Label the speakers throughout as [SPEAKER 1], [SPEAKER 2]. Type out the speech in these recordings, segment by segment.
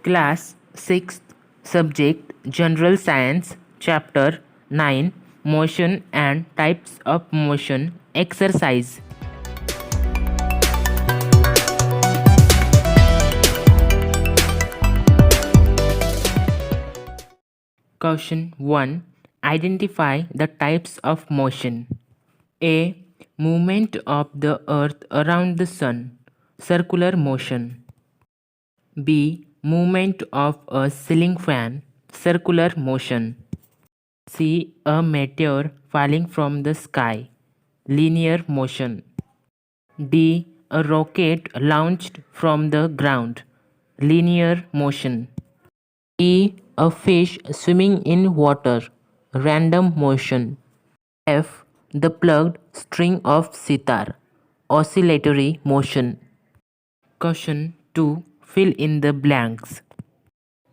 [SPEAKER 1] Class 6th Subject General Science Chapter 9 Motion and Types of Motion Exercise. Question 1. Identify the types of motion. A. Movement of the earth around the sun, circular motion. B. Movement of a ceiling fan, circular motion. C. A meteor falling from the sky, linear motion. D. A rocket launched from the ground, linear motion. E. A fish swimming in water, random motion. F. The plugged string of sitar, oscillatory motion. Question 2. Fill in the blanks.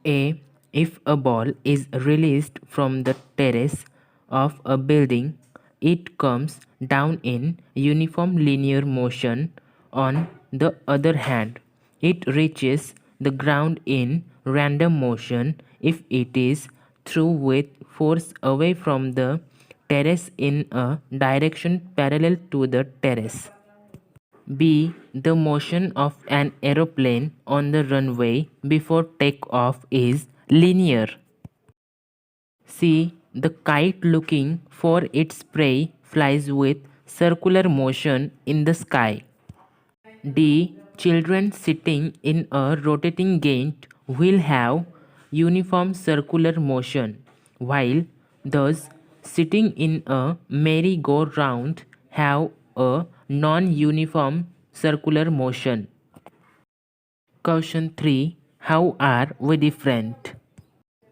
[SPEAKER 1] A. If a ball is released from the terrace of a building, it comes down in uniform linear motion. On the other hand, it reaches the ground in random motion if it is thrown with force away from the terrace in a direction parallel to the terrace. B. The motion of an aeroplane on the runway before takeoff is linear. C. The kite looking for its prey flies with circular motion in the sky. D. Children sitting in a rotating gate will have uniform circular motion, while those sitting in a merry-go-round have a non-uniform circular motion. Question 3. How are we different?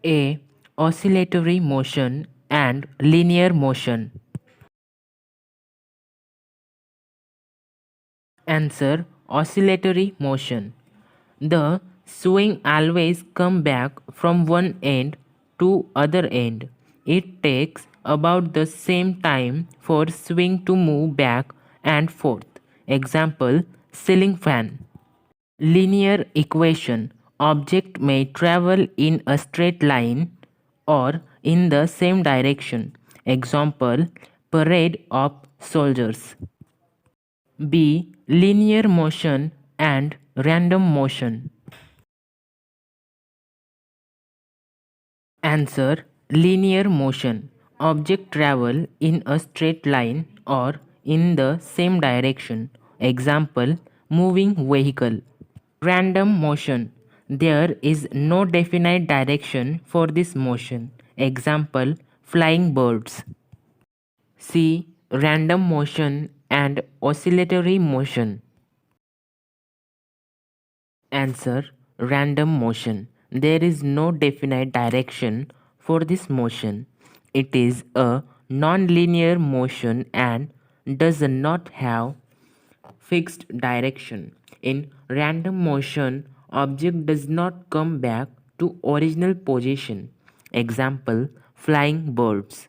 [SPEAKER 1] A. Oscillatory motion and linear motion. Answer. Oscillatory motion. The swing always come back from one end to other end. It takes about the same time for swing to move back and forth. Example, ceiling fan. Linear equation. Object may travel in a straight line or in the same direction. Example, parade of soldiers. B. Linear motion and random motion. Answer. Linear motion. Object travel in a straight line or in the same direction. Example, moving vehicle. Random motion. There is no definite direction for this motion. Example, flying birds. C. Random motion and oscillatory motion. Answer. Random motion. There is no definite direction for this motion. It is a non-linear motion and does not have fixed direction. In random motion, object does not come back to original position. Example, flying birds.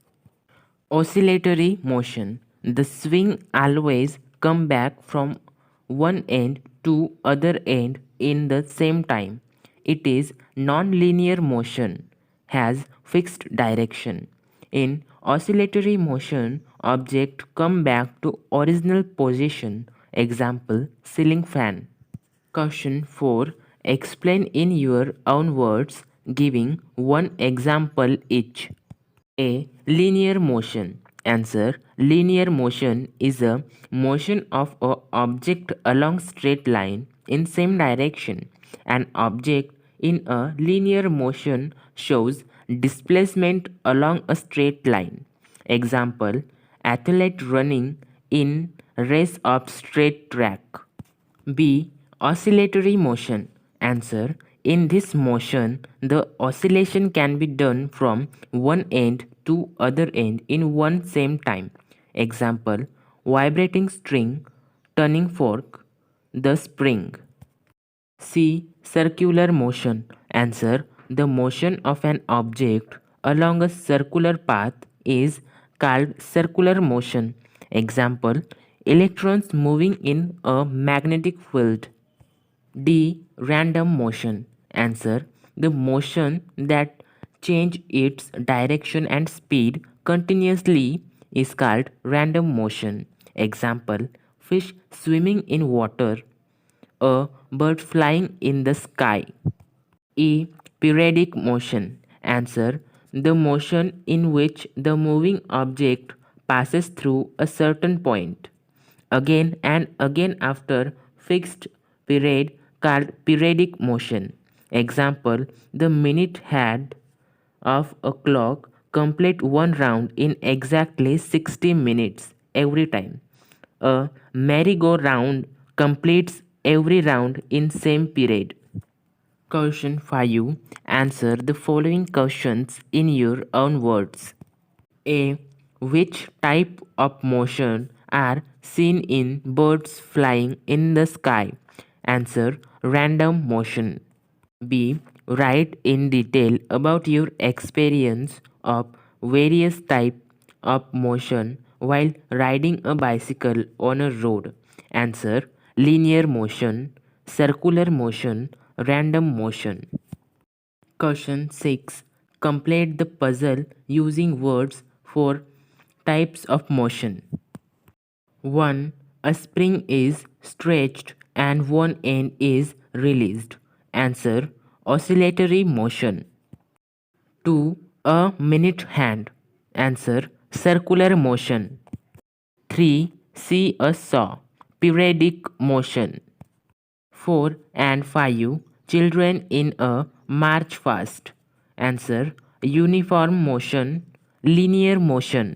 [SPEAKER 1] Oscillatory motion. The swing always come back from one end to other end in the same time. It is non-linear motion, has fixed direction. In oscillatory motion, object come back to original position. Example, ceiling fan. Question 4. Explain in your own words, giving one example each. A. Linear motion. Answer. Linear motion is a motion of an object along straight line in same direction. An object in a linear motion shows displacement along a straight line. Example, athlete running in race of straight track. B. Oscillatory motion. Answer. In this motion, the oscillation can be done from one end to other end in one same time. Example, vibrating string, turning fork, the spring. C. Circular motion. Answer. The motion of an object along a circular path is called circular motion. Example, electrons moving in a magnetic field. D. Random motion. Answer. The motion that change its direction and speed continuously is called random motion. Example: fish swimming in water, a bird flying in the sky. E. Periodic motion. Answer: the motion in which the moving object passes through a certain point again and again after fixed period, called periodic motion. Example: the minute hand of a clock complete one round in exactly 60 minutes every time. A merry-go-round completes every round in same period. Question 5. Answer the following questions in your own words. A. Which type of motion are seen in birds flying in the sky? Answer: random motion. B. Write in detail about your experience of various types of motion while riding a bicycle on a road. Answer: linear motion, circular motion, random motion. Question 6. Complete the puzzle using words for types of motion. 1. A spring is stretched and one end is released. Answer: oscillatory motion. 2. A minute hand. Answer: circular motion. 3. See a saw. Periodic motion. 4 and 5. Children in a march fast. Answer: uniform motion, linear motion.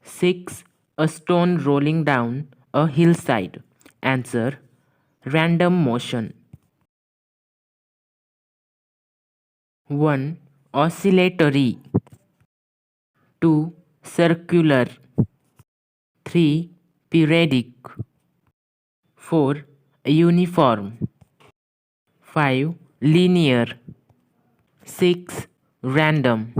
[SPEAKER 1] 6. A stone rolling down a hillside. Answer: random motion. 1. Oscillatory. 2. Circular. 3. Periodic. 4. Uniform. 5. Linear. 6. Random.